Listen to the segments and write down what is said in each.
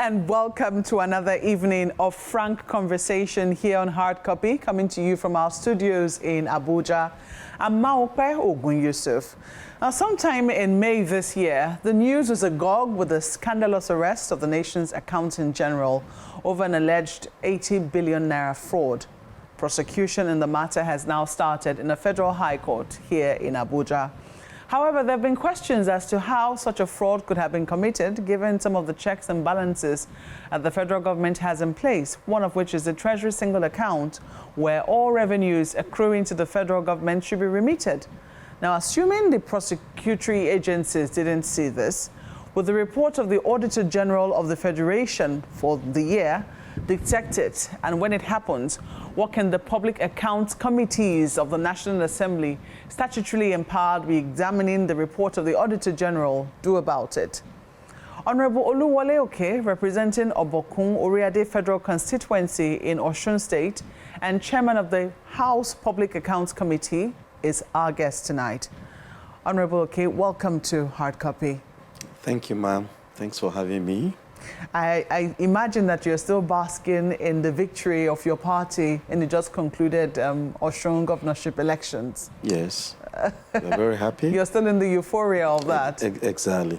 and welcome to another evening of frank conversation here on Hard Copy, coming to you from our studios in Abuja. I'm Maope Ogun Yusuf. Now, sometime in May this year, the news was agog with the scandalous arrest of the nation's Accountant General over an alleged 80 billion naira fraud. Prosecution in the matter has now started in a federal high court here in Abuja. However, there have been questions as to how such a fraud could have been committed, given some of the checks and balances that the federal government has in place, one of which is the Treasury single account, where all revenues accruing to the federal government should be remitted. Now, assuming the prosecutory agencies didn't see this, with the report of the Auditor General of the Federation for the year detected, and when it happens, what can the public accounts committees of the National Assembly, statutorily empowered, be examining the report of the Auditor General, do about it? Honorable Oluwole Oke, representing Obokun Oriade Federal Constituency in Osun State and chairman of the House Public Accounts Committee, is our guest tonight. Honorable Oke, welcome to Hard Copy. Thank you, ma'am. Thanks for having me. I imagine that you're still basking in the victory of your party in the just concluded Osun governorship elections. Yes, we're very happy. You're still in the euphoria of that. Exactly.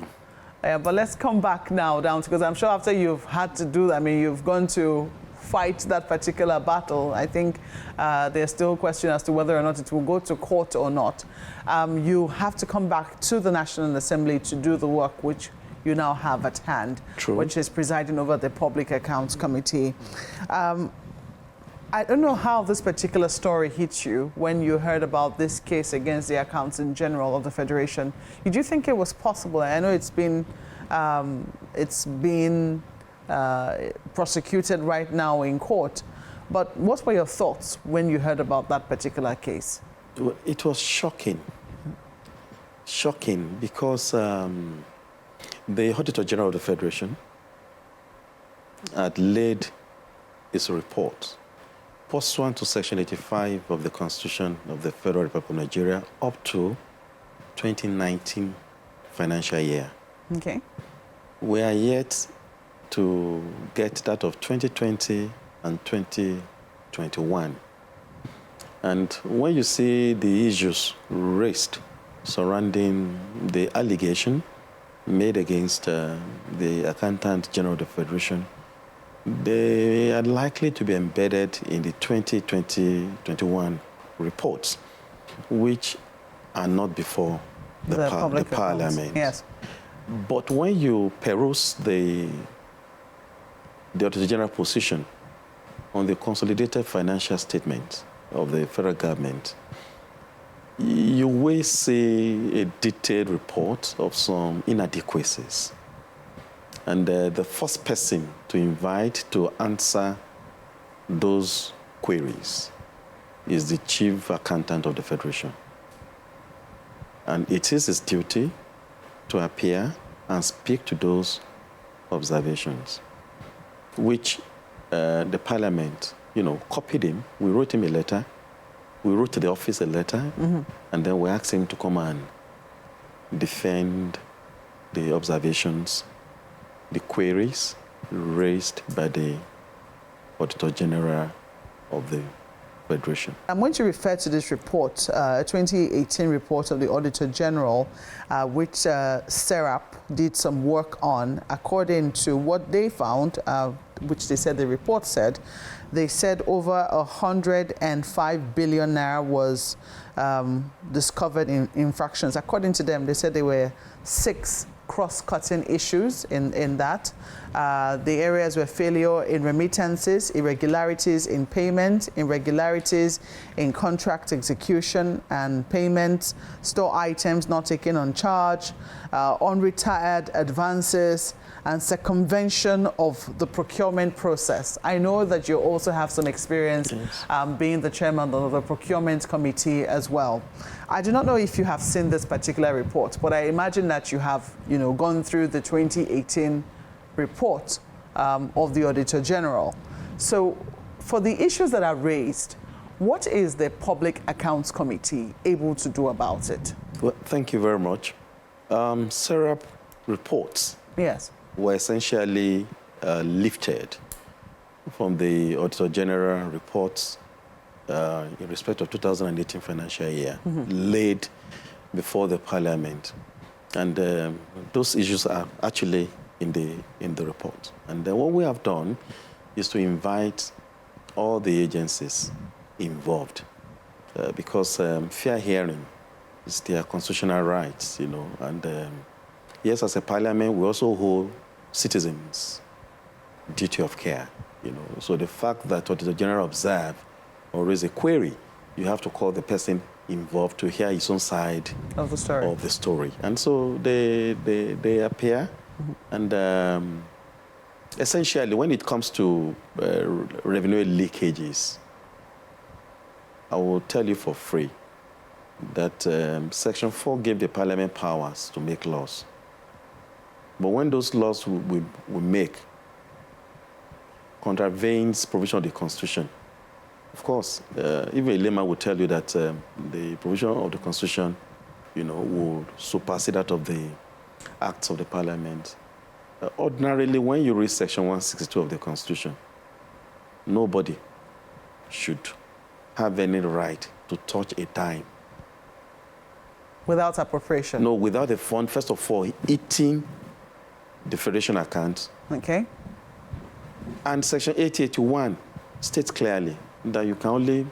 But let's come back now down, because I'm sure after you've had to do that, I mean, you've gone to fight that particular battle. I think there's still a question as to whether or not it will go to court or not. You have to come back to the National Assembly to do the work which you now have at hand, True. Which is presiding over the Public Accounts Committee. I don't know how this particular story hit you when you heard about this case against the Accountant General of the Federation. Did you think it was possible? I know it's been prosecuted right now in court, but what were your thoughts when you heard about that particular case? It was shocking. Shocking because the Auditor General of the Federation had laid his report pursuant to Section 85 of the Constitution of the Federal Republic of Nigeria up to 2019 financial year. Okay. We are yet to get that of 2020 and 2021. And when you see the issues raised surrounding the allegation made against the Accountant General of the Federation, they are likely to be embedded in the 2020-21 reports, which are not before the Parliament. Yes. But when you peruse the Auditor General position on the consolidated financial statement of the federal government, you will see a detailed report of some inadequacies. And the first person to invite to answer those queries is the Chief Accountant of the Federation. And it is his duty to appear and speak to those observations, which the Parliament, copied him. We wrote him a letter. We wrote to the office a letter, and then we asked him to come and defend the observations, the queries raised by the Auditor General of the Federation. I'm going to refer to this report, a 2018 report of the Auditor General, which SERAP did some work on. According to what they found, which they said the report said, they said over 105 billion naira was discovered in infractions. According to them, they said there were 6 cross-cutting issues in that. The areas were failure in remittances, irregularities in payment, irregularities in contract execution and payments, store items not taken on charge, unretired advances, and circumvention of the procurement process. I know that you also have some experience being the chairman of the procurement committee as well. I do not know if you have seen this particular report, but I imagine that you have, gone through the 2018 report of the Auditor General. So for the issues that are raised, what is the Public Accounts Committee able to do about it? Well, thank you very much. SERAP reports Yes. were essentially lifted from the Auditor General reports in respect of 2018 financial year, laid before the Parliament. And those issues are actually in the report. And what we have done is to invite all the agencies involved because fair hearing is their constitutional rights, you know. And yes, as a Parliament, we also hold citizens duty of care, you know. So the fact that Auditor General observe or raise a query, you have to call the person involved to hear his own side of the story. And so they appear, and essentially, when it comes to revenue leakages, I will tell you for free that Section 4 gave the Parliament powers to make laws. But when those laws we make contravenes provision of the Constitution, of course, even a layman will tell you that the provision of the Constitution, you know, will supersede that of the acts of the Parliament. Ordinarily, when you read Section 162 of the Constitution, nobody should have any right to touch a dime. Without appropriation? No, without a fund, first of all, eating the Federation account. Okay. And Section 8081 states clearly that you can only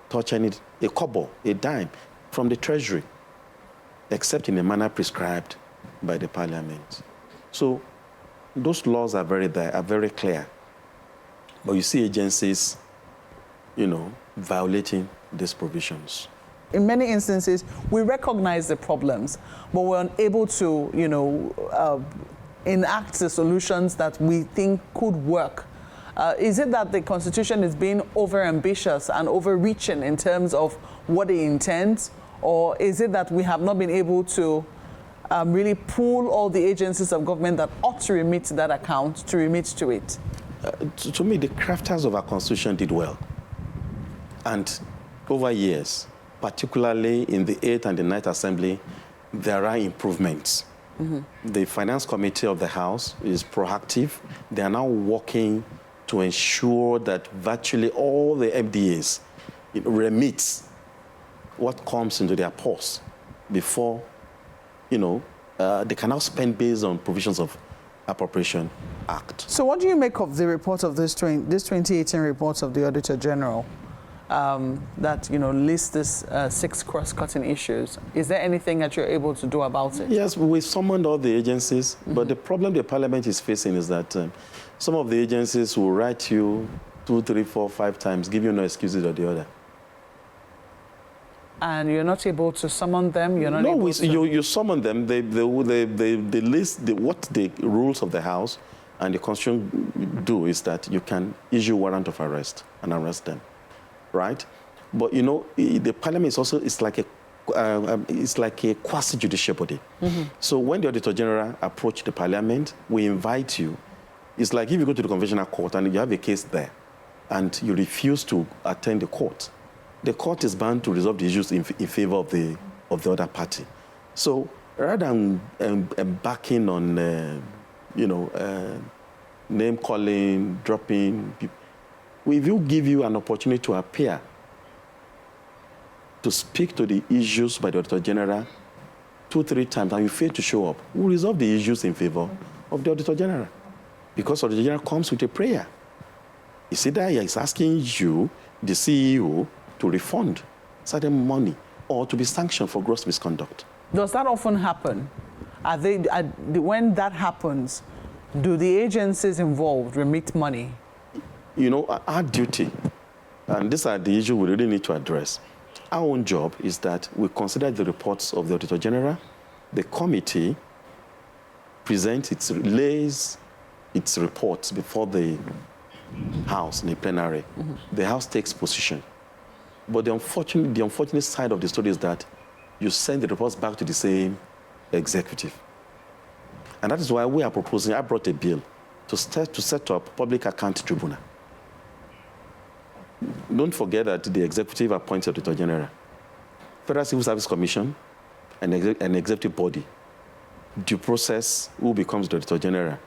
touch a kobo, a dime, from the Treasury, except in a manner prescribed by the Parliament. So those laws are very clear. But you see agencies, you know, violating these provisions. In many instances, we recognize the problems, but we're unable to, you know, enact the solutions that we think could work. Is it that the Constitution is being over-ambitious and overreaching in terms of what it intends, or is it that we have not been able to really pull all the agencies of government that ought to remit to that account to remit to it? To me, the crafters of our Constitution did well. And over years, particularly in the 8th and the 9th Assembly, there are improvements. The Finance Committee of the House is proactive. They are now working to ensure that virtually all the MDAs remit what comes into their purse before, you know, they can now spend based on provisions of Appropriation Act. So what do you make of the report of this 2018 report of the Auditor General that, you know, lists this 6 cross-cutting issues? Is there anything that you're able to do about it? Yes, we summoned all the agencies, but the problem the Parliament is facing is that some of the agencies will write you 2, 3, 4, 5 times, give you no excuses or the other. And you're not able to summon them? You're not able to... you summon them. They list what the rules of the House and the Constitution do is that you can issue warrant of arrest and arrest them, right? But, you know, the Parliament is also, it's like a quasi-judicial body. So when the Auditor General approach the Parliament, we invite you. It's like if you go to the Conventional Court and you have a case there and you refuse to attend the court is bound to resolve the issues in favor of the other party. So rather than embarking on, you know, name-calling, dropping people, we will give you an opportunity to appear, to speak to the issues by the Auditor General 2, 3 times, and you fail to show up. We'll resolve the issues in favor of the Auditor General. Because Auditor General comes with a prayer. You see that he's asking you, the CEO, to refund certain money or to be sanctioned for gross misconduct. Does that often happen? When that happens, do the agencies involved remit money? You know, our duty, and these are the issues we really need to address. Our own job is that we consider the reports of the Auditor General. The committee lays its reports before the House in the plenary. The House takes position. But the unfortunate side of the story is that you send the reports back to the same executive. And that is why we are proposing, I brought a bill to set up public account tribunal. Don't forget that the executive appoints Auditor General. Federal Civil Service Commission, an executive body. Due process, who becomes the Auditor General.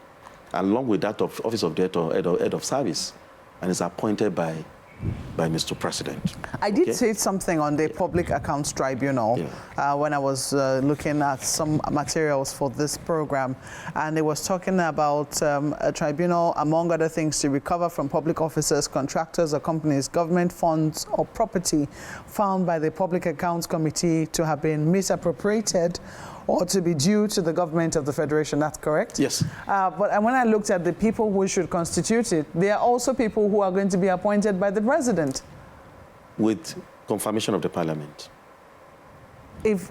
along with that of Office of Debt or Head of Service, and is appointed by Mr. President. I did say something on the Public Accounts Tribunal when I was looking at some materials for this program, and it was talking about a tribunal, among other things, to recover from public officers, contractors, or companies government funds or property found by the Public Accounts Committee to have been misappropriated or to be due to the government of the Federation. That's correct? Yes. But when I looked at the people who should constitute it, there are also people who are going to be appointed by the President. With confirmation of the Parliament.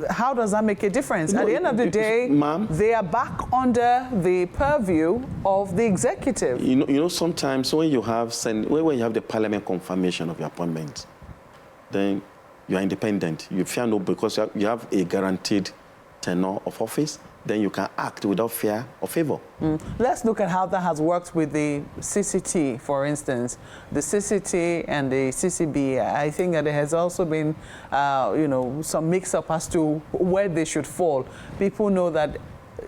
How does that make a difference? No, at the end of the day, they are back under the purview of the executive. You know, sometimes when you have the Parliament confirmation of your appointment, then you are independent. You fear no, because you have a guaranteed tenure of office, then you can act without fear or favor. Let's look at how that has worked with the CCT, for instance. The CCT and the CCB, I think that there has also been, some mix-up as to where they should fall. People know that,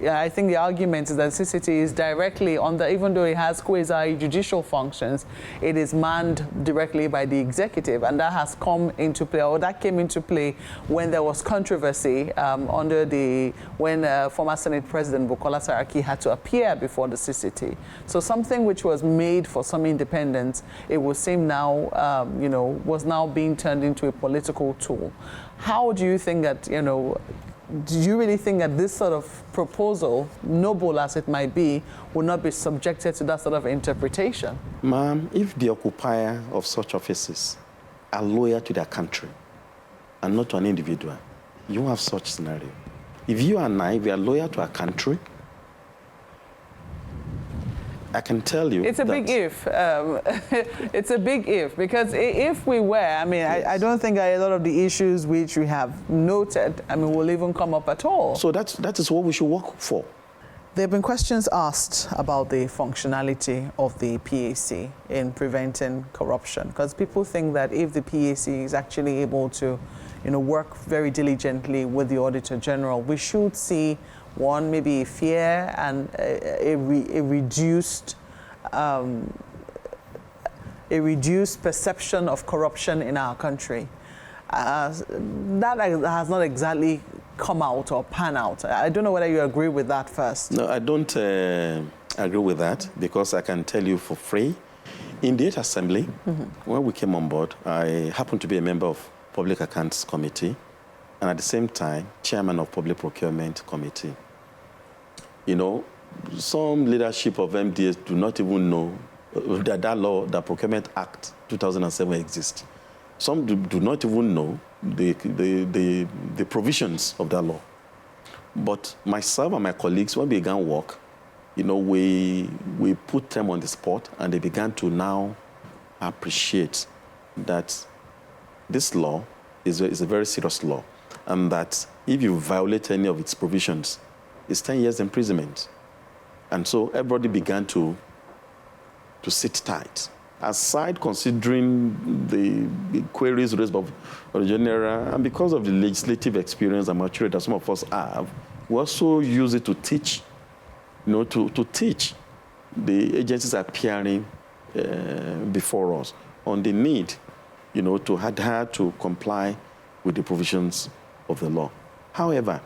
I think the argument is that CCT is directly under, even though it has quasi-judicial functions, it is manned directly by the executive, and that has come into play, or that came into play when there was controversy when former Senate President Bukola Saraki had to appear before the CCT. So something which was made for some independence, it would seem now, was now being turned into a political tool. How do you think that, do you really think that this sort of proposal, noble as it might be, will not be subjected to that sort of interpretation? Ma'am, if the occupier of such offices are loyal to their country and not to an individual, you have such scenario. If you and I, we are loyal to our country, I can tell you it's a big if. It's a big if, because if we were, yes. I don't think a lot of the issues which we have noted, will even come up at all. So that is what we should work for. There have been questions asked about the functionality of the PAC in preventing corruption, because people think that if the PAC is actually able to, work very diligently with the Auditor General, we should see one, maybe fear and a reduced perception of corruption in our country. That has not exactly come out or pan out. I don't know whether you agree with that first. No, I don't agree with that, because I can tell you for free. In the 8th Assembly, when we came on board, I happened to be a member of Public Accounts Committee, and at the same time, chairman of Public Procurement Committee. Some leadership of MDS do not even know that law, the Procurement Act 2007 exists. Some do not even know the provisions of that law. But myself and my colleagues, when we began work, we put them on the spot, and they began to now appreciate that this law is a very serious law, and that if you violate any of its provisions, it's 10 years imprisonment. And so everybody began to sit tight. Aside considering the queries raised by the General, and because of the legislative experience and maturity that some of us have, we also use it to teach, to teach the agencies appearing before us on the need, to adhere to comply with the provisions of the law. However,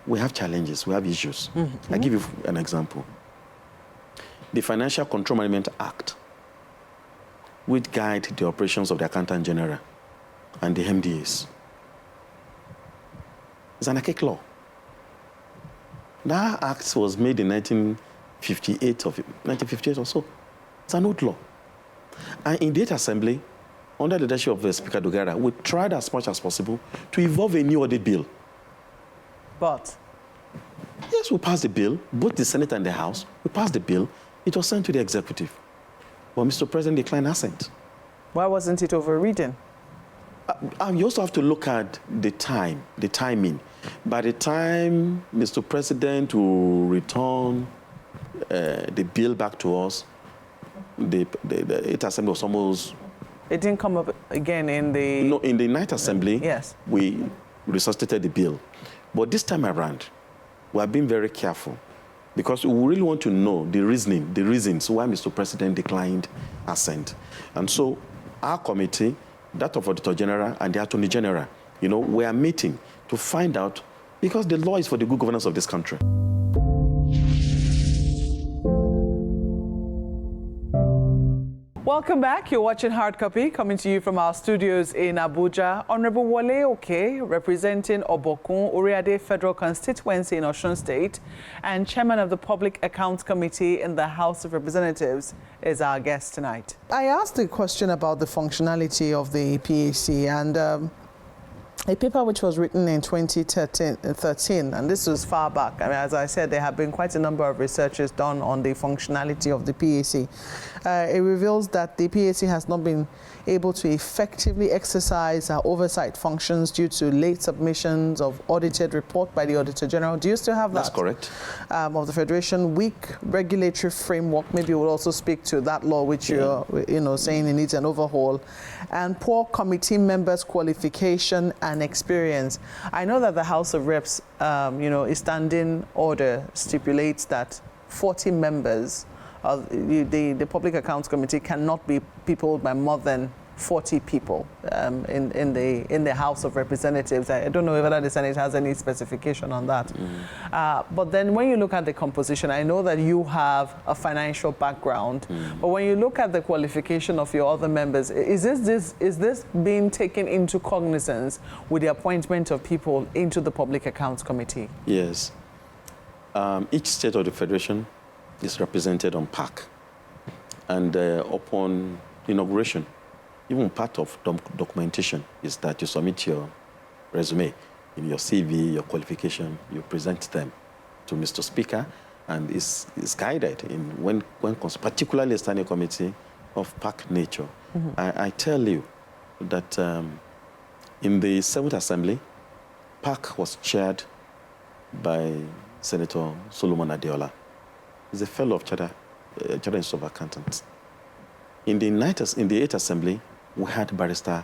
we have challenges, we have issues. I'll give you an example. The Financial Control Management Act, which guide the operations of the Accountant General and the MDAs, is an archaic law. That act was made in 1958 or so. It's an old law. And in the 8th Assembly, under the leadership of Speaker Dogara, we tried as much as possible to evolve a new audit bill. But? Yes, we passed the bill, both the Senate and the House. We passed the bill. It was sent to the executive. But Mr. President declined assent. Why wasn't it overridden? You also have to look at the timing. By the time Mr. President will return the bill back to us, the 8th Assembly was almost... It didn't come up again in the... No, in the 9th Assembly, yes. We resuscitated the bill. But this time around, we are being very careful because we really want to know the reasons why Mr. President declined assent. And so our committee, that of Auditor General and the Attorney General, we are meeting to find out, because the law is for the good governance of this country. Welcome back. You're watching Hard Copy, coming to you from our studios in Abuja. Honorable Wale Oke, representing Obokun Oriade Federal Constituency in Osun State and chairman of the Public Accounts Committee in the House of Representatives, is our guest tonight. I asked a question about the functionality of the PAC, and a paper which was written in 2013, and this was far back. I mean, as I said, there have been quite a number of researches done on the functionality of the PAC. It reveals that the PAC has not been able to effectively exercise oversight functions due to late submissions of audited report by the Auditor General. Do you still have that? That's correct. Of the Federation, weak regulatory framework. Maybe we'll also speak to that law, which you're saying it needs an overhaul, and poor committee members' qualification and experience. I know that the House of Reps, a standing order stipulates that 40 members of the Public Accounts Committee cannot be peopled by more than 40 people in the House of Representatives. I don't know whether the Senate has any specification on that. But then when you look at the composition, I know that you have a financial background, but when you look at the qualification of your other members, is this being taken into cognizance with the appointment of people into the Public Accounts Committee? Yes. Each state of the Federation is represented on PAC. And upon inauguration, even part of documentation is that you submit your resume, in your CV, your qualification, you present them to Mr. Speaker, and is guided in particularly a standing committee of PAC nature. I tell you that in the 7th Assembly, PAC was chaired by Senator Solomon Adeola. He's a fellow of Charter Institute of Accountants. In the 8th Assembly, we had Barrister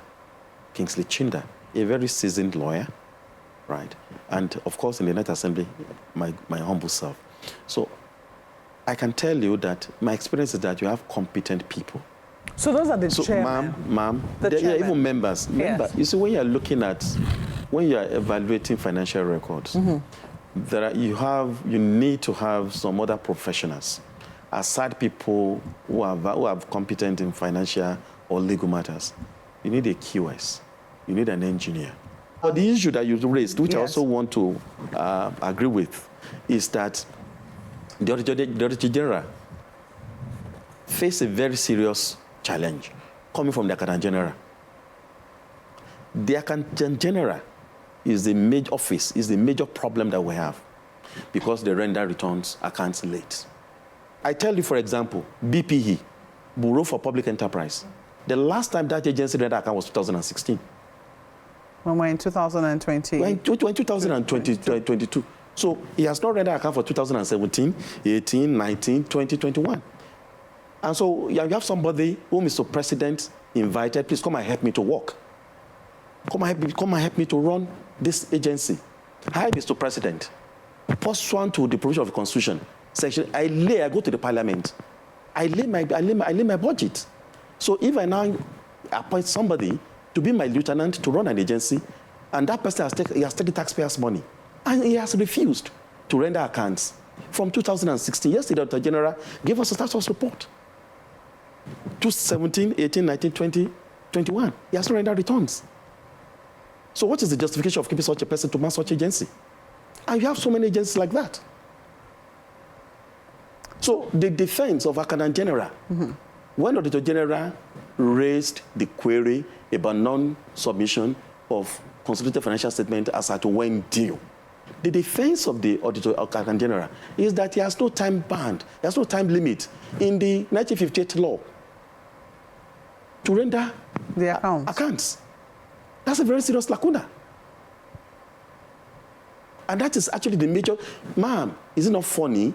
Kingsley Chinda, a very seasoned lawyer, right? And of course, in the 9th Assembly, my humble self. So I can tell you that my experience is that you have competent people. So those are the chairmen? Ma'am, there are even members. Yes. You see, when you are evaluating financial records, you need to have some other professionals, aside people who are competent in financial or legal matters. You need a QS. You need an engineer. But the issue that you raised, which I also want to agree with, is that the Auditor General face a very serious challenge coming from the Accountant General. The Accountant General is the major problem that we have, because they render returns accounts late. I tell you, for example, BPE, Bureau for Public Enterprise. The last time that agency rendered account was 2016. When we're in 2020. We're in 2022. So he has not rendered account for 2017, 18, 19, 20, 21. And so you have somebody whom Mr. President invited, please come and help me to work. Come and help me to run this agency. Hi, Mr. President. Pursuant to the provision of the Constitution, I go to the Parliament. I lay my budget. So if I now appoint somebody to be my lieutenant to run an agency, and that person has taken taxpayers' money, and he has refused to render accounts from 2016. Yesterday, the Auditor General gave us a status report. 2017, 18, 19, 20, 21. He has not rendered returns. So what is the justification of keeping such a person to man such agency? And you have so many agencies like that. So the defense of Accountant General, when Auditor General raised the query about non-submission of consolidated financial statement as at when due, the defense of the Accountant General is that he has no time band, he has no time limit in the 1958 law to render the accounts. That's a very serious lacuna. And that is actually the major, ma'am, is it not funny?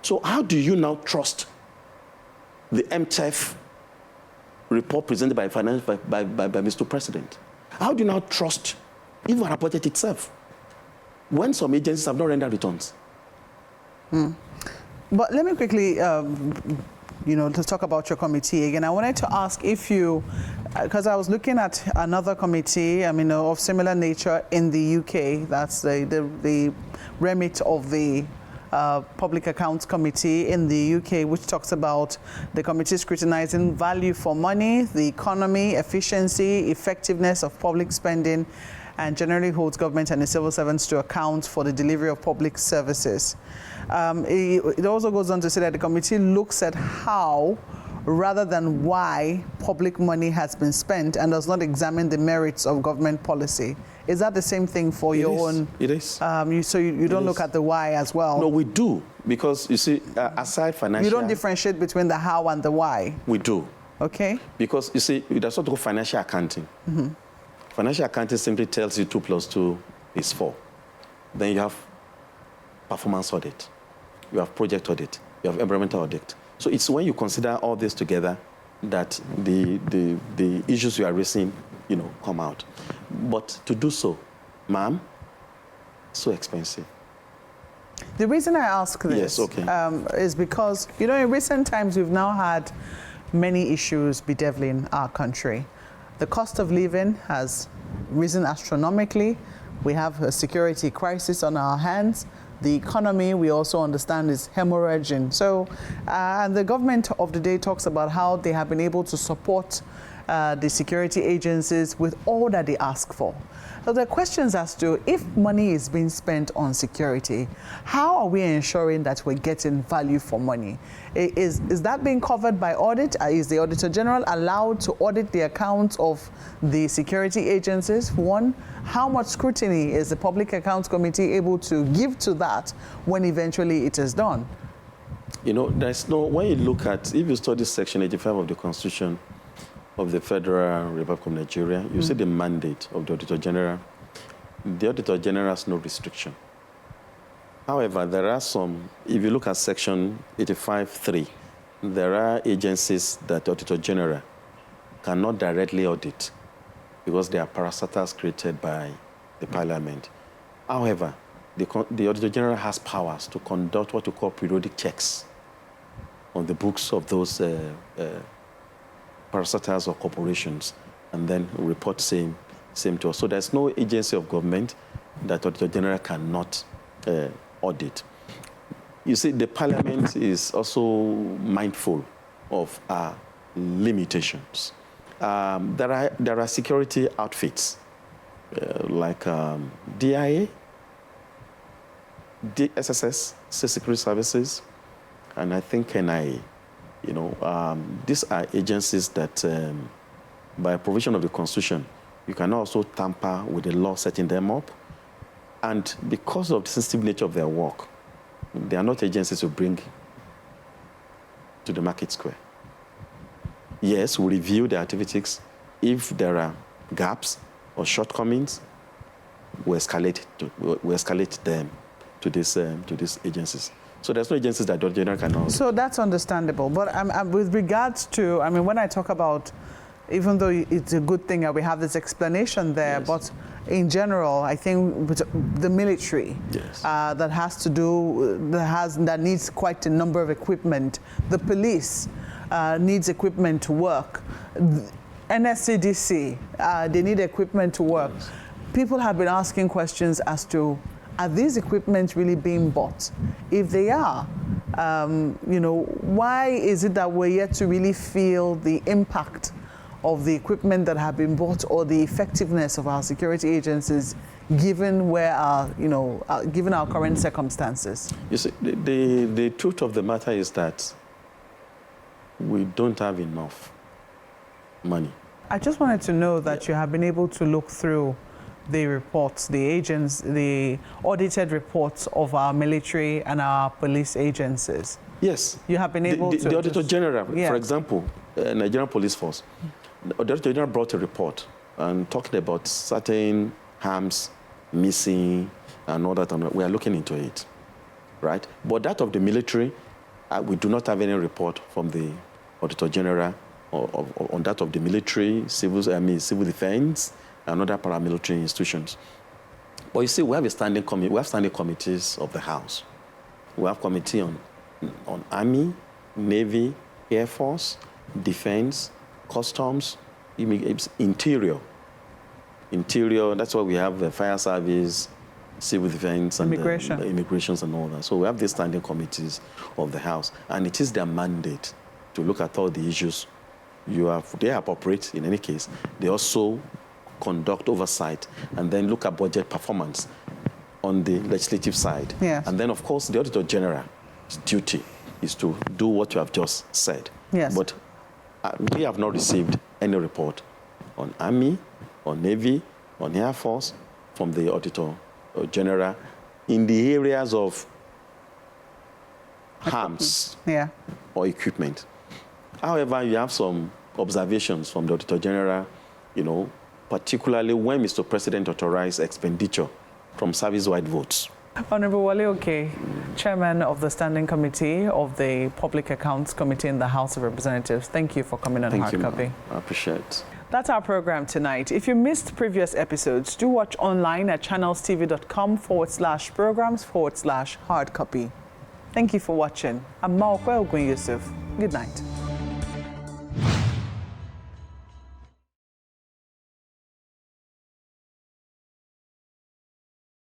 So how do you now trust the MTF report presented by Mr. President? How do you now trust even our budget itself when some agencies have not rendered returns? But let me quickly, to talk about your committee again. I wanted to ask if you, because I was looking at another committee, of similar nature in the UK. That's the remit of the Public Accounts Committee in the UK, which talks about the committee scrutinizing value for money, the economy, efficiency, effectiveness of public spending, and generally holds government and the civil servants to account for the delivery of public services. It also goes on to say that the committee looks at how rather than why public money has been spent and does not examine the merits of government policy. Is that the same thing for your own? It is. So you don't look at the why as well? No, we do. Because, you see, aside financial... You don't differentiate between the how and the why? We do. Okay. Because, you see, that's what we call financial accounting. Mm-hmm. Financial accounting simply tells you 2 + 2 is 4. Then you have performance audit. You have project audit. You have environmental audit. So it's when you consider all this together that the issues you are raising, come out. But to do so, ma'am, so expensive. The reason I ask this is because, in recent times, we've now had many issues bedeviling our country. The cost of living has risen astronomically. We have a security crisis on our hands. The economy, we also understand, is hemorrhaging. So, and the government of the day talks about how they have been able to support the security agencies with all that they ask for. So there are questions as to if money is being spent on security, how are we ensuring that we're getting value for money? Is that being covered by audit? Is the Auditor General allowed to audit the accounts of the security agencies? One, how much scrutiny is the Public Accounts Committee able to give to that when eventually it is done? There's no, when you look at, if you study Section 85 of the Constitution of the Federal Republic of Nigeria, you see the mandate of the Auditor General. The Auditor General has no restriction. However, there are some, if you look at Section 85(3), there are agencies that the Auditor General cannot directly audit because they are parastatals created by the Parliament. However, the Auditor General has powers to conduct what we call periodic checks on the books of those parastatals or corporations, and then report same to us. So there's no agency of government that Auditor General cannot audit. You see, the Parliament is also mindful of our limitations. There are security outfits like DIA, SSS, Security Services, and I think NIA. These are agencies that, by provision of the Constitution, you can also tamper with the law setting them up. And because of the sensitive nature of their work, they are not agencies to bring to the market square. Yes, we review the activities. If there are gaps or shortcomings, we escalate them to these agencies. So there's no agencies that Auditor General cannot. So that's understandable. But with regards to, when I talk about, even though it's a good thing that we have this explanation there, yes, but in general, I think the military, yes, that needs quite a number of equipment. The police needs equipment to work. NSCDC, they need equipment to work. Yes. People have been asking questions as to, are these equipment really being bought? If they are, why is it that we're yet to really feel the impact of the equipment that have been bought or the effectiveness of our security agencies, given where given our current circumstances? You see, the truth of the matter is that we don't have enough money. I just wanted to know that you have been able to look through the reports, the audited reports of our military and our police agencies. Yes. You have been able to... The Auditor General, yes, for example, Nigerian Police Force, the Auditor General brought a report and talking about certain harms missing and all that. And we are looking into it, right? But that of the military, we do not have any report from the Auditor General on that of the military, civil defense, and other paramilitary institutions. But you see, we have standing committees of the House. We have committee on on Army, Navy, Air Force, Defense, Customs, Interior. Interior, that's why we have the Fire Service, Civil Defense, and immigrations and all that. So we have these standing committees of the House, and it is their mandate to look at all the issues they operate in any case. They also conduct oversight and then look at budget performance on the legislative side. Yes. And then, of course, the Auditor General's duty is to do what you have just said. Yes. But we have not received any report on Army, on Navy, on Air Force from the Auditor General in the areas of arms or equipment. However, you have some observations from the Auditor General, particularly when Mr. President authorized expenditure from service-wide votes. Honorable Wale Oke, Chairman of the Standing Committee of the Public Accounts Committee in the House of Representatives, thank you for coming on Hard Copy. I appreciate it. That's our program tonight. If you missed previous episodes, do watch online at channelstv.com/programs/hardcopy. Thank you for watching. I'm Maokwe Ogun Yusuf. Good night.